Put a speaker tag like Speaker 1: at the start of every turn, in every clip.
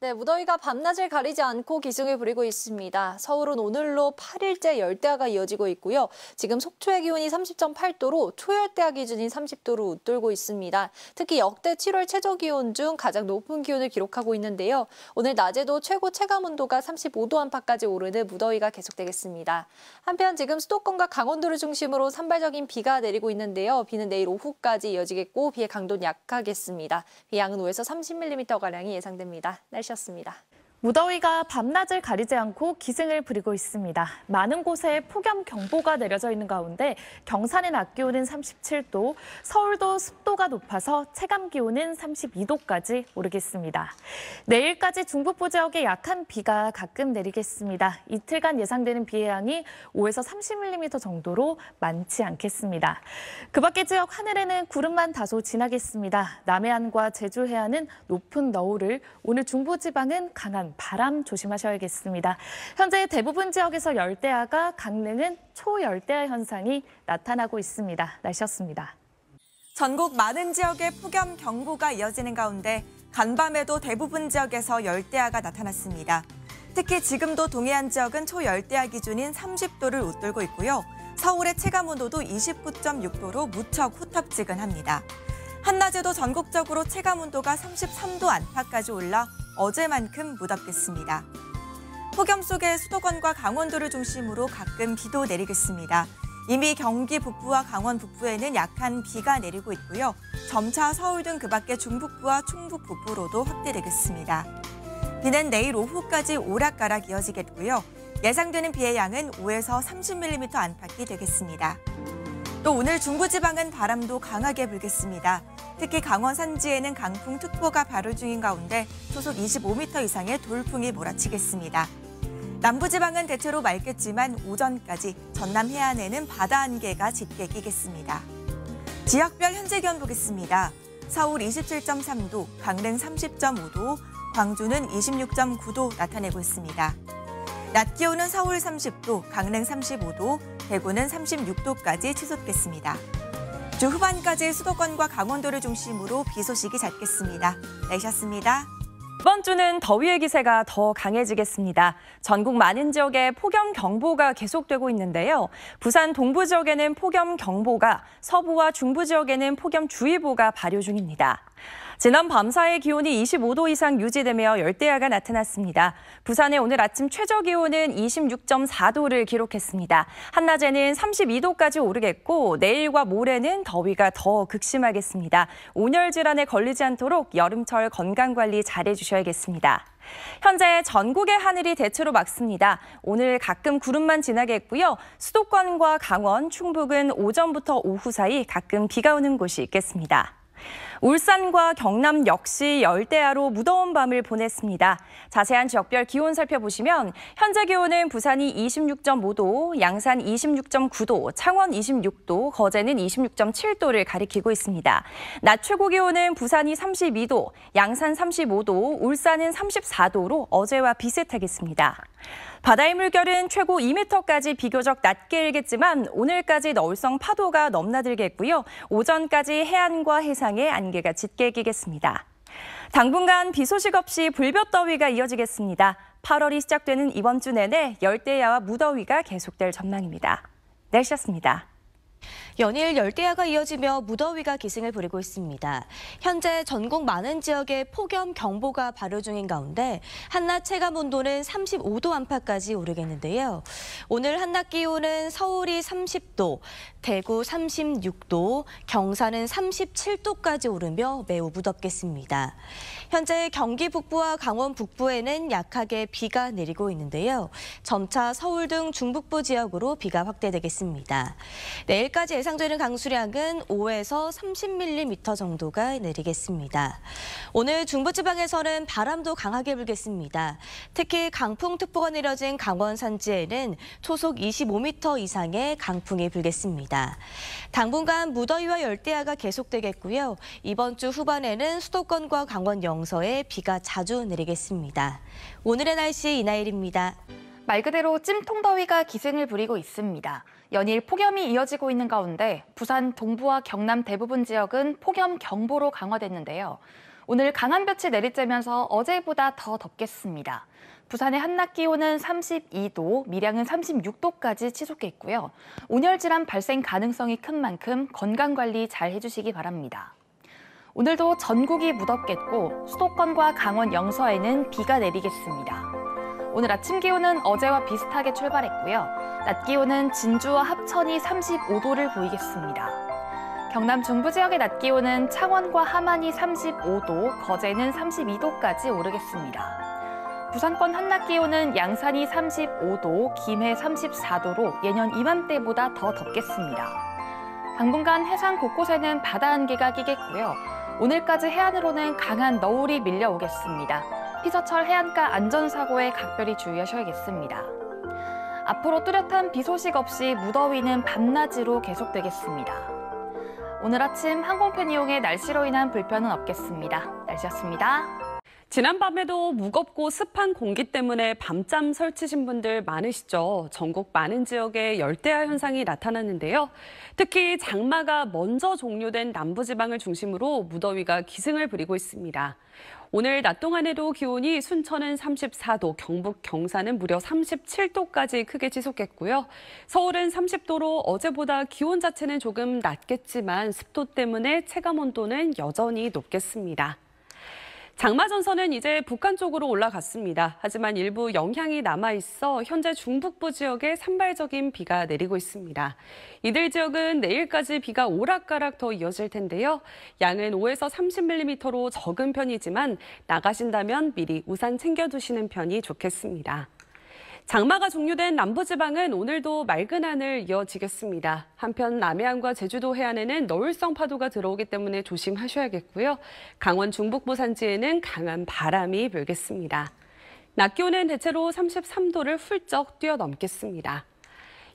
Speaker 1: 네, 무더위가 밤낮을 가리지 않고 기승을 부리고 있습니다. 서울은 오늘로 8일째 열대야가 이어지고 있고요. 지금 속초의 기온이 30.8도로 초열대야 기준인 30도로 웃돌고 있습니다. 특히 역대 7월 최저 기온 중 가장 높은 기온을 기록하고 있는데요. 오늘 낮에도 최고 체감 온도가 35도 안팎까지 오르는 무더위가 계속되겠습니다. 한편 지금 수도권과 강원도를 중심으로 산발적인 비가 내리고 있는데요. 비는 내일 오후까지 이어지겠고 비의 강도는 약하겠습니다. 비 양은 5에서 30mm가량이 예상됩니다. 날씨였습니다.
Speaker 2: 무더위가 밤낮을 가리지 않고 기승을 부리고 있습니다. 많은 곳에 폭염경보가 내려져 있는 가운데 경산의 낮 기온은 37도, 서울도 습도가 높아서 체감 기온은 32도까지 오르겠습니다. 내일까지 중북부 지역에 약한 비가 가끔 내리겠습니다. 이틀간 예상되는 비의 양이 5에서 30mm 정도로 많지 않겠습니다. 그 밖의 지역 하늘에는 구름만 다소 지나겠습니다. 남해안과 제주 해안은 높은 너울을, 오늘 중부지방은 강한 바람 조심하셔야겠습니다. 현재 대부분 지역에서 열대야가, 강릉은 초열대야 현상이 나타나고 있습니다. 날씨였습니다.
Speaker 3: 전국 많은 지역에 폭염 경보가 이어지는 가운데 간밤에도 대부분 지역에서 열대야가 나타났습니다. 특히 지금도 동해안 지역은 초열대야 기준인 30도를 웃돌고 있고요. 서울의 체감 온도도 29.6도로 무척 후텁지근합니다. 한낮에도 전국적으로 체감 온도가 33도 안팎까지 올라 어제만큼 무덥겠습니다. 폭염 속에 수도권과 강원도를 중심으로 가끔 비도 내리겠습니다. 이미 경기 북부와 강원 북부에는 약한 비가 내리고 있고요. 점차 서울 등 그 밖의 중북부와 충북 북부로도 확대되겠습니다. 비는 내일 오후까지 오락가락 이어지겠고요. 예상되는 비의 양은 5에서 30mm 안팎이 되겠습니다. 또 오늘 중부지방은 바람도 강하게 불겠습니다. 특히 강원 산지에는 강풍특보가 발효 중인 가운데 초속 25m 이상의 돌풍이 몰아치겠습니다. 남부지방은 대체로 맑겠지만 오전까지 전남 해안에는 바다 안개가 짙게 끼겠습니다. 지역별 현재 기온 보겠습니다. 서울 27.3도, 강릉 30.5도, 광주는 26.9도 나타내고 있습니다. 낮 기온은 서울 30도, 강릉 35도, 대구는 36도까지 치솟겠습니다. 주 후반까지 수도권과 강원도를 중심으로 비 소식이 잦겠습니다. 날씨였습니다.
Speaker 4: 이번 주는 더위의 기세가 더 강해지겠습니다. 전국 많은 지역에 폭염경보가 계속되고 있는데요. 부산 동부 지역에는 폭염경보가, 서부와 중부 지역에는 폭염주의보가 발효 중입니다. 지난 밤 사이 기온이 25도 이상 유지되며 열대야가 나타났습니다. 부산의 오늘 아침 최저 기온은 26.4도를 기록했습니다. 한낮에는 32도까지 오르겠고 내일과 모레는 더위가 더 극심하겠습니다. 온열 질환에 걸리지 않도록 여름철 건강관리 잘해주셔야겠습니다. 현재 전국의 하늘이 대체로 맑습니다. 오늘 가끔 구름만 지나겠고요. 수도권과 강원, 충북은 오전부터 오후 사이 가끔 비가 오는 곳이 있겠습니다. 울산과 경남 역시 열대야로 무더운 밤을 보냈습니다. 자세한 지역별 기온 살펴보시면 현재 기온은 부산이 26.5도, 양산 26.9도, 창원 26도, 거제는 26.7도를 가리키고 있습니다. 낮 최고 기온은 부산이 32도, 양산 35도, 울산은 34도로 어제와 비슷하겠습니다. 바다의 물결은 최고 2m까지 비교적 낮게 일겠지만 오늘까지 너울성 파도가 넘나들겠고요. 오전까지 해안과 해상에 안개가 짙게 끼겠습니다. 당분간 비 소식 없이 불볕더위가 이어지겠습니다. 8월이 시작되는 이번 주 내내 열대야와 무더위가 계속될 전망입니다. 날씨였습니다.
Speaker 5: 연일 열대야가 이어지며 무더위가 기승을 부리고 있습니다. 현재 전국 많은 지역에 폭염경보가 발효 중인 가운데 한낮 체감 온도는 35도 안팎까지 오르겠는데요. 오늘 한낮 기온은 서울이 30도, 대구 36도, 경산은 37도까지 오르며 매우 무덥겠습니다. 현재 경기 북부와 강원 북부에는 약하게 비가 내리고 있는데요. 점차 서울 등 중북부 지역으로 비가 확대되겠습니다. 내일까지 예상되는 강수량은 5에서 30mm 정도가 내리겠습니다. 오늘 중부지방에서는 바람도 강하게 불겠습니다. 특히 강풍특보가 내려진 강원 산지에는 초속 25m 이상의 강풍이 불겠습니다. 당분간 무더위와 열대야가 계속되겠고요. 이번 주 후반에는 수도권과 강원 영서에 비가 자주 내리겠습니다. 오늘의 날씨 이나일입니다.
Speaker 6: 말 그대로 찜통더위가 기승을 부리고 있습니다. 연일 폭염이 이어지고 있는 가운데 부산 동부와 경남 대부분 지역은 폭염 경보로 강화됐는데요. 오늘 강한 볕이 내리쬐면서 어제보다 더 덥겠습니다. 부산의 한낮 기온은 32도, 밀양은 36도까지 치솟겠고요. 온열 질환 발생 가능성이 큰 만큼 건강관리 잘 해주시기 바랍니다. 오늘도 전국이 무덥겠고 수도권과 강원 영서에는 비가 내리겠습니다. 오늘 아침 기온은 어제와 비슷하게 출발했고요. 낮 기온은 진주와 합천이 35도를 보이겠습니다. 경남 중부 지역의 낮 기온은 창원과 함안이 35도, 거제는 32도까지 오르겠습니다. 부산권 한낮 기온은 양산이 35도, 김해 34도로 예년 이맘때보다 더 덥겠습니다. 당분간 해상 곳곳에는 바다 안개가 끼겠고요. 오늘까지 해안으로는 강한 너울이 밀려오겠습니다. 피서철 해안가 안전사고에 각별히 주의하셔야겠습니다. 앞으로 뚜렷한 비 소식 없이 무더위는 밤낮으로 계속되겠습니다. 오늘 아침 항공편 이용에 날씨로 인한 불편은 없겠습니다. 날씨였습니다.
Speaker 7: 지난밤에도 무겁고 습한 공기 때문에 밤잠 설치신 분들 많으시죠? 전국 많은 지역에 열대야 현상이 나타났는데요. 특히 장마가 먼저 종료된 남부지방을 중심으로 무더위가 기승을 부리고 있습니다. 오늘 낮 동안에도 기온이 순천은 34도, 경북 경산은 무려 37도까지 크게 지속했고요. 서울은 30도로 어제보다 기온 자체는 조금 낮겠지만 습도 때문에 체감 온도는 여전히 높겠습니다. 장마 전선은 이제 북한 쪽으로 올라갔습니다. 하지만 일부 영향이 남아있어 현재 중북부 지역에 산발적인 비가 내리고 있습니다. 이들 지역은 내일까지 비가 오락가락 더 이어질 텐데요. 양은 5에서 30mm로 적은 편이지만 나가신다면 미리 우산 챙겨두시는 편이 좋겠습니다. 장마가 종료된 남부지방은 오늘도 맑은 하늘 이어지겠습니다. 한편 남해안과 제주도 해안에는 너울성 파도가 들어오기 때문에 조심하셔야겠고요. 강원 중북부 산지에는 강한 바람이 불겠습니다. 낮 기온은 대체로 33도를 훌쩍 뛰어넘겠습니다.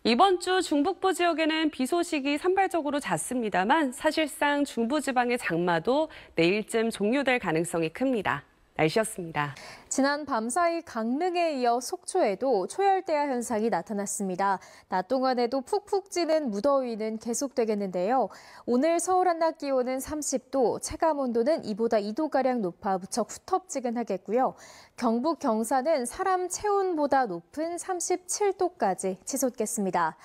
Speaker 7: 이번 주 중북부 지역에는 비 소식이 산발적으로 잦습니다만 사실상 중부지방의 장마도 내일쯤 종료될 가능성이 큽니다. 날씨였습니다.
Speaker 1: 지난 밤사이 강릉에 이어 속초에도 초열대야 현상이 나타났습니다. 낮 동안에도 푹푹 찌는 무더위는 계속되겠는데요. 오늘 서울 한낮 기온은 30도, 체감 온도는 이보다 2도가량 높아 무척 후텁지근하겠고요. 경북 경산은 사람 체온보다 높은 37도까지 치솟겠습니다.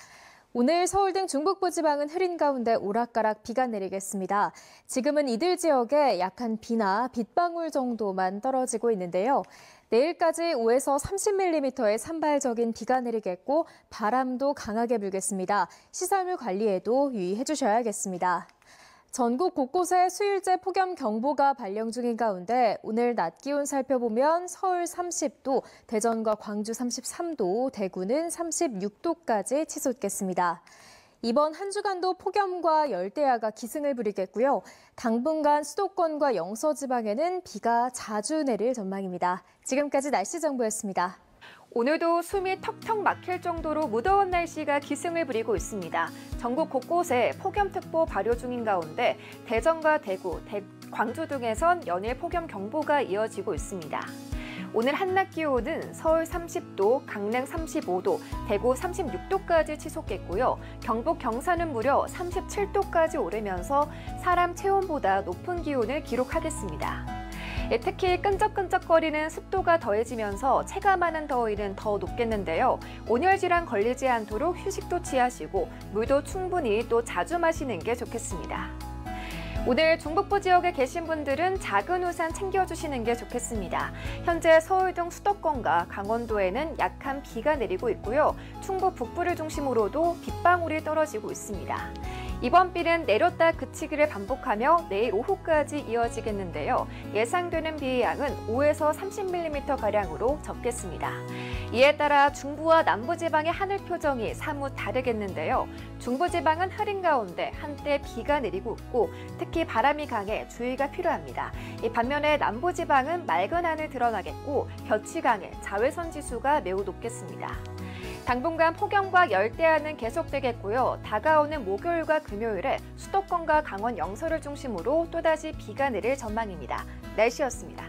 Speaker 1: 오늘 서울 등 중북부 지방은 흐린 가운데 오락가락 비가 내리겠습니다. 지금은 이들 지역에 약한 비나 빗방울 정도만 떨어지고 있는데요. 내일까지 5에서 30mm의 산발적인 비가 내리겠고 바람도 강하게 불겠습니다. 시설물 관리에도 유의해 주셔야겠습니다. 전국 곳곳에 수일제 폭염경보가 발령 중인 가운데 오늘 낮 기온 살펴보면 서울 30도, 대전과 광주 33도, 대구는 36도까지 치솟겠습니다. 이번 한 주간도 폭염과 열대야가 기승을 부리겠고요. 당분간 수도권과 영서지방에는 비가 자주 내릴 전망입니다. 지금까지 날씨 정보였습니다.
Speaker 8: 오늘도 숨이 턱턱 막힐 정도로 무더운 날씨가 기승을 부리고 있습니다. 전국 곳곳에 폭염특보 발효 중인 가운데 대전과 대구, 광주 등에선 연일 폭염경보가 이어지고 있습니다. 오늘 한낮 기온은 서울 30도, 강릉 35도, 대구 36도까지 치솟겠고요. 경북 경산은 무려 37도까지 오르면서 사람 체온보다 높은 기온을 기록하겠습니다. 특히 끈적끈적거리는 습도가 더해지면서 체감하는 더위는 더 높겠는데요. 온열 질환 걸리지 않도록 휴식도 취하시고 물도 충분히 또 자주 마시는 게 좋겠습니다. 오늘 중북부 지역에 계신 분들은 작은 우산 챙겨주시는 게 좋겠습니다. 현재 서울 등 수도권과 강원도에는 약한 비가 내리고 있고요. 충북 북부를 중심으로도 빗방울이 떨어지고 있습니다. 이번 비는 내렸다 그치기를 반복하며 내일 오후까지 이어지겠는데요. 예상되는 비의 양은 5에서 30mm가량으로 적겠습니다. 이에 따라 중부와 남부지방의 하늘 표정이 사뭇 다르겠는데요. 중부지방은 흐린 가운데 한때 비가 내리고 있고 특히 바람이 강해 주의가 필요합니다. 반면에 남부지방은 맑은 하늘 드러나겠고 볕이 강해 자외선 지수가 매우 높겠습니다. 당분간 폭염과 열대야는 계속되겠고요. 다가오는 목요일과 금요일에 수도권과 강원 영서를 중심으로 또다시 비가 내릴 전망입니다. 날씨였습니다.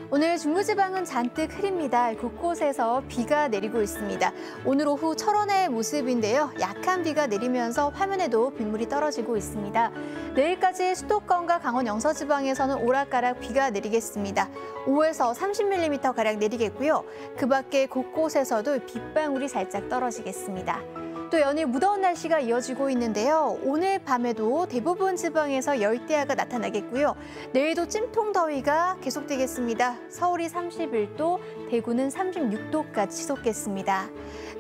Speaker 9: 오늘 중부지방은 잔뜩 흐립니다. 곳곳에서 비가 내리고 있습니다. 오늘 오후 철원의 모습인데요. 약한 비가 내리면서 화면에도 빗물이 떨어지고 있습니다. 내일까지 수도권과 강원 영서지방에서는 오락가락 비가 내리겠습니다. 5에서 30mm가량 내리겠고요. 그 밖에 곳곳에서도 빗방울이 살짝 떨어지겠습니다. 또 연일 무더운 날씨가 이어지고 있는데요. 오늘 밤에도 대부분 지방에서 열대야가 나타나겠고요. 내일도 찜통더위가 계속되겠습니다. 서울이 31도, 대구는 36도까지 치솟겠습니다.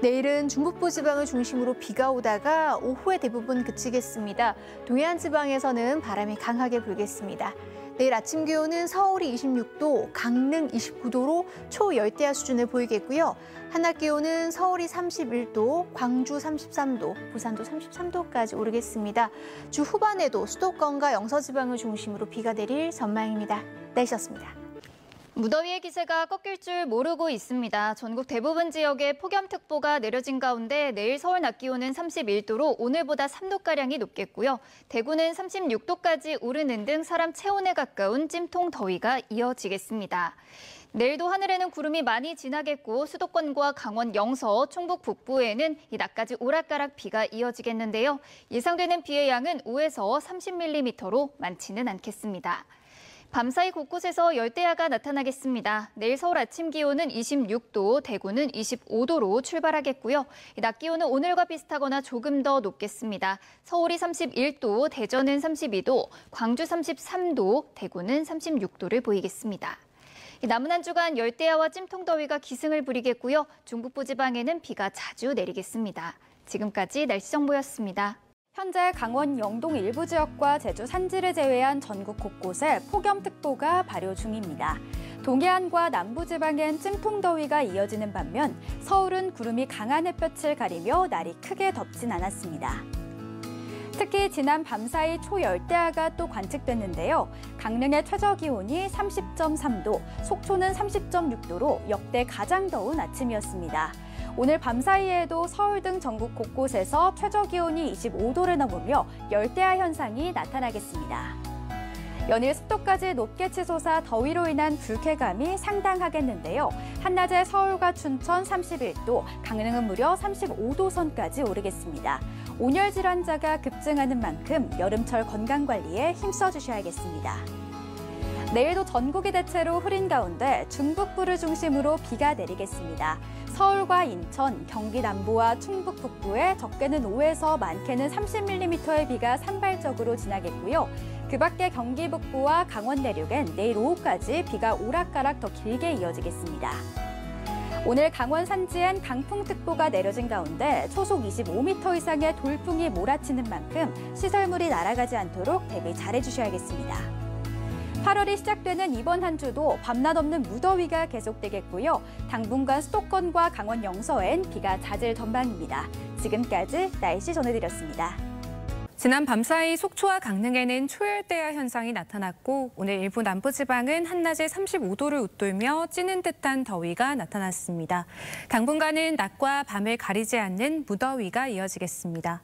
Speaker 9: 내일은 중북부 지방을 중심으로 비가 오다가 오후에 대부분 그치겠습니다. 동해안 지방에서는 바람이 강하게 불겠습니다. 내일 아침 기온은 서울이 26도, 강릉 29도로 초열대야 수준을 보이겠고요. 한낮 기온은 서울이 31도, 광주 33도, 부산도 33도까지 오르겠습니다. 주 후반에도 수도권과 영서지방을 중심으로 비가 내릴 전망입니다. 날씨였습니다.
Speaker 10: 무더위의 기세가 꺾일 줄 모르고 있습니다. 전국 대부분 지역에 폭염특보가 내려진 가운데 내일 서울 낮 기온은 31도로 오늘보다 3도가량이 높겠고요. 대구는 36도까지 오르는 등 사람 체온에 가까운 찜통 더위가 이어지겠습니다. 내일도 하늘에는 구름이 많이 지나겠고 수도권과 강원 영서, 충북 북부에는 이 낮까지 오락가락 비가 이어지겠는데요. 예상되는 비의 양은 5에서 30mm로 많지는 않겠습니다. 밤사이 곳곳에서 열대야가 나타나겠습니다. 내일 서울 아침 기온은 26도, 대구는 25도로 출발하겠고요. 낮 기온은 오늘과 비슷하거나 조금 더 높겠습니다. 서울이 31도, 대전은 32도, 광주 33도, 대구는 36도를 보이겠습니다. 남은 한 주간 열대야와 찜통더위가 기승을 부리겠고요. 중북부 지방에는 비가 자주 내리겠습니다. 지금까지 날씨 정보였습니다.
Speaker 11: 현재 강원 영동 일부 지역과 제주 산지를 제외한 전국 곳곳에 폭염특보가 발효 중입니다. 동해안과 남부지방엔 찜통더위가 이어지는 반면 서울은 구름이 강한 햇볕을 가리며 날이 크게 덥진 않았습니다. 특히 지난 밤사이 초열대야가 또 관측됐는데요. 강릉의 최저기온이 30.3도, 속초는 30.6도로 역대 가장 더운 아침이었습니다. 오늘 밤사이에도 서울 등 전국 곳곳에서 최저기온이 25도를 넘으며 열대야 현상이 나타나겠습니다. 연일 습도까지 높게 치솟아 더위로 인한 불쾌감이 상당하겠는데요. 한낮에 서울과 춘천 31도, 강릉은 무려 35도 선까지 오르겠습니다. 온열 질환자가 급증하는 만큼 여름철 건강관리에 힘써주셔야겠습니다. 내일도 전국이 대체로 흐린 가운데 중북부를 중심으로 비가 내리겠습니다. 서울과 인천, 경기 남부와 충북 북부에 적게는 5에서 많게는 30mm의 비가 산발적으로 지나겠고요. 그 밖에 경기 북부와 강원 내륙엔 내일 오후까지 비가 오락가락 더 길게 이어지겠습니다. 오늘 강원 산지엔 강풍특보가 내려진 가운데 초속 25m 이상의 돌풍이 몰아치는 만큼 시설물이 날아가지 않도록 대비 잘해주셔야겠습니다. 8월이 시작되는 이번 한 주도 밤낮 없는 무더위가 계속되겠고요. 당분간 수도권과 강원 영서엔 비가 잦을 전망입니다. 지금까지 날씨 전해드렸습니다.
Speaker 12: 지난 밤사이 속초와 강릉에는 초열대야 현상이 나타났고 오늘 일부 남부지방은 한낮에 35도를 웃돌며 찌는 듯한 더위가 나타났습니다. 당분간은 낮과 밤을 가리지 않는 무더위가 이어지겠습니다.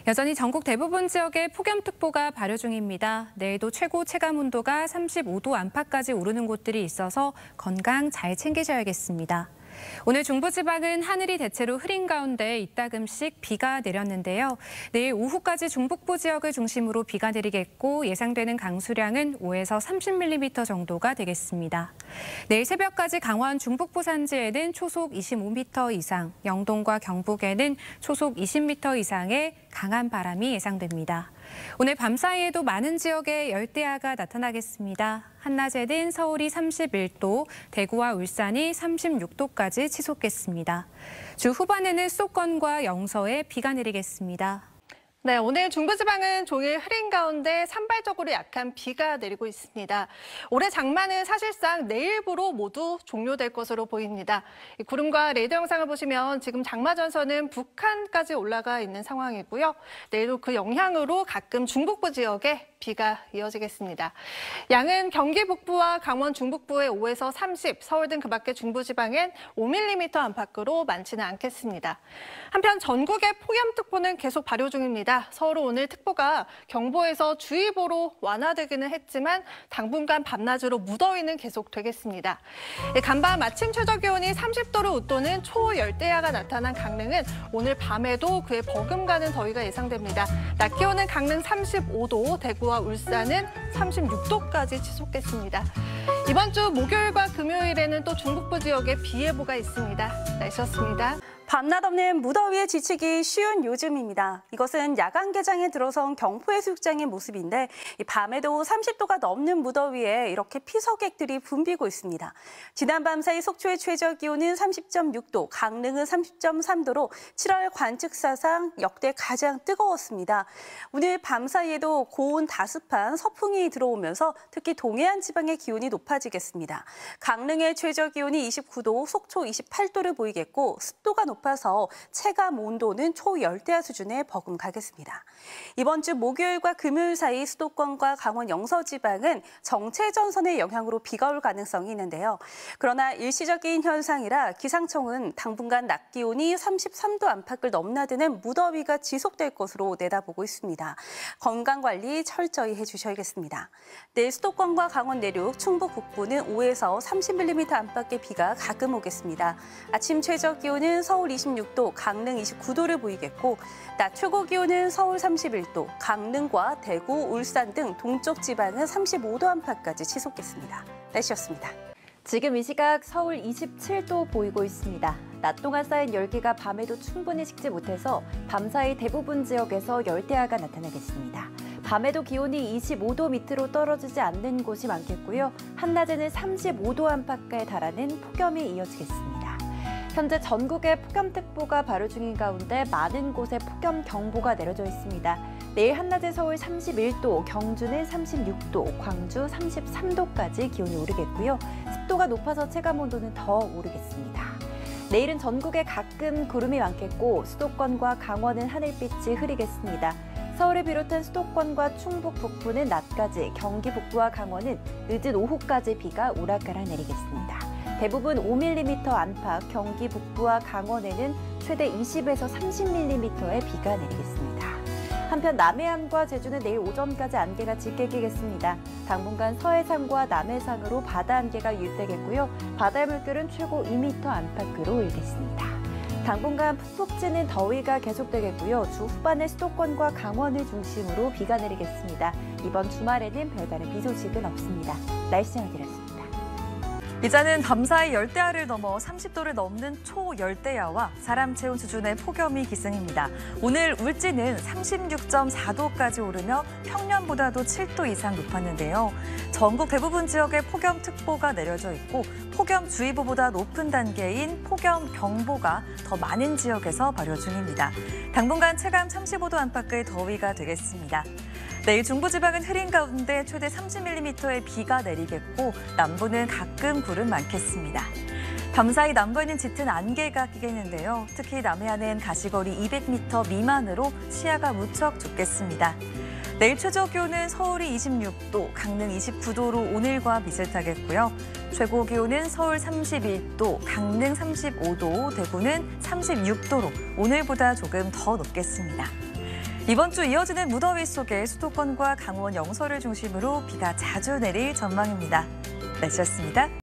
Speaker 12: 여전히 전국 대부분 지역에 폭염특보가 발효 중입니다. 내일도 최고 체감 온도가 35도 안팎까지 오르는 곳들이 있어서 건강 잘 챙기셔야겠습니다. 오늘 중부지방은 하늘이 대체로 흐린 가운데 이따금씩 비가 내렸는데요. 내일 오후까지 중북부 지역을 중심으로 비가 내리겠고 예상되는 강수량은 5에서 30mm 정도가 되겠습니다. 내일 새벽까지 강원 중북부 산지에는 초속 25m 이상, 영동과 경북에는 초속 20m 이상의 강한 바람이 예상됩니다. 오늘 밤사이에도 많은 지역에 열대야가 나타나겠습니다. 한낮에는 서울이 31도, 대구와 울산이 36도까지 치솟겠습니다. 주 후반에는 수도권과 영서에 비가 내리겠습니다.
Speaker 13: 네, 오늘 중부지방은 종일 흐린 가운데 산발적으로 약한 비가 내리고 있습니다. 올해 장마는 사실상 내일부로 모두 종료될 것으로 보입니다. 이 구름과 레이더 영상을 보시면 지금 장마 전선은 북한까지 올라가 있는 상황이고요. 내일도 그 영향으로 가끔 중북부 지역에 비가 이어지겠습니다. 양은 경기 북부와 강원 중북부의 5에서 30, 서울 등 그 밖의 중부지방엔 5mm 안팎으로 많지는 않겠습니다. 한편 전국의 폭염특보는 계속 발효 중입니다. 서울은 오늘 특보가 경보에서 주의보로 완화되기는 했지만 당분간 밤낮으로 무더위는 계속되겠습니다. 간밤 아침 최저기온이 30도를 웃도는 초열대야가 나타난 강릉은 오늘 밤에도 그에 버금가는 더위가 예상됩니다. 낮 기온은 강릉 35도, 대구와 울산은 36도까지 치솟겠습니다. 이번 주 목요일과 금요일에는 또 중북부 지역에 비 예보가 있습니다. 날씨였습니다.
Speaker 14: 밤낮 없는 무더위에 지치기 쉬운 요즘입니다. 이것은 야간 개장에 들어선 경포해수욕장의 모습인데 밤에도 30도가 넘는 무더위에 이렇게 피서객들이 붐비고 있습니다. 지난밤 사이 속초의 최저 기온은 30.6도, 강릉은 30.3도로 7월 관측사상 역대 가장 뜨거웠습니다. 오늘 밤 사이에도 고온 다습한 서풍이 들어오면서 특히 동해안 지방의 기온이 높아지겠습니다. 강릉의 최저 기온이 29도, 속초 28도를 보이겠고 습도가 높아서 체감 온도는 초열대야 수준에 버금가겠습니다. 이번 주 목요일과 금요일 사이 수도권과 강원 영서 지방은 정체전선의 영향으로 비가 올 가능성이 있는데요. 그러나 일시적인 현상이라 기상청은 당분간 낮 기온이 33도 안팎을 넘나드는 무더위가 지속될 것으로 내다보고 있습니다. 건강관리 철저히 해주셔야겠습니다. 내일 수도권과 강원 내륙, 충북 북부는 5에서 30mm 안팎의 비가 가끔 오겠습니다. 아침 최저 기온은 서울 26도, 강릉 29도를 보이겠고 낮 최고 기온은 서울 31도, 강릉과 대구, 울산 등 동쪽 지방은 35도 안팎까지 치솟겠습니다. 날씨였습니다.
Speaker 1: 지금 이 시각 서울 27도 보이고 있습니다. 낮 동안 쌓인 열기가 밤에도 충분히 식지 못해서 밤사이 대부분 지역에서 열대야가 나타나겠습니다. 밤에도 기온이 25도 밑으로 떨어지지 않는 곳이 많겠고요. 한낮에는 35도 안팎에 달하는 폭염이 이어지겠습니다. 현재 전국에 폭염특보가 발효 중인 가운데 많은 곳에 폭염경보가 내려져 있습니다. 내일 한낮에 서울 31도, 경주는 36도, 광주 33도까지 기온이 오르겠고요. 습도가 높아서 체감온도는 더 오르겠습니다. 내일은 전국에 가끔 구름이 많겠고 수도권과 강원은 하늘빛이 흐리겠습니다. 서울을 비롯한 수도권과 충북 북부는 낮까지, 경기 북부와 강원은 늦은 오후까지 비가 오락가락 내리겠습니다. 대부분 5mm 안팎, 경기 북부와 강원에는 최대 20에서 30mm의 비가 내리겠습니다. 한편 남해안과 제주는 내일 오전까지 안개가 짙게 끼겠습니다. 당분간 서해상과 남해상으로 바다 안개가 유입되겠고요. 바다의 물결은 최고 2m 안팎으로 일겠습니다. 당분간 푹푹 찌는 더위가 계속되겠고요. 주 후반에 수도권과 강원을 중심으로 비가 내리겠습니다. 이번 주말에는 별다른 비 소식은 없습니다. 날씨 전해드렸습니다.
Speaker 4: 이제는 밤사이 열대야를 넘어 30도를 넘는 초열대야와 사람 체온 수준의 폭염이 기승입니다. 오늘 울진은 36.4도까지 오르며 평년보다도 7도 이상 높았는데요. 전국 대부분 지역에 폭염특보가 내려져 있고 폭염주의보보다 높은 단계인 폭염경보가 더 많은 지역에서 발효 중입니다. 당분간 체감 35도 안팎의 더위가 되겠습니다. 내일 중부지방은 흐린 가운데 최대 30mm의 비가 내리겠고 남부는 가끔 구름 많겠습니다. 밤사이 남부에는 짙은 안개가 끼겠는데요. 특히 남해안은 가시거리 200m 미만으로 시야가 무척 좁겠습니다. 내일 최저 기온은 서울이 26도, 강릉 29도로 오늘과 비슷하겠고요. 최고 기온은 서울 31도, 강릉 35도, 대구는 36도로 오늘보다 조금 더 높겠습니다. 이번 주 이어지는 무더위 속에 수도권과 강원 영서를 중심으로 비가 자주 내릴 전망입니다. 날씨였습니다.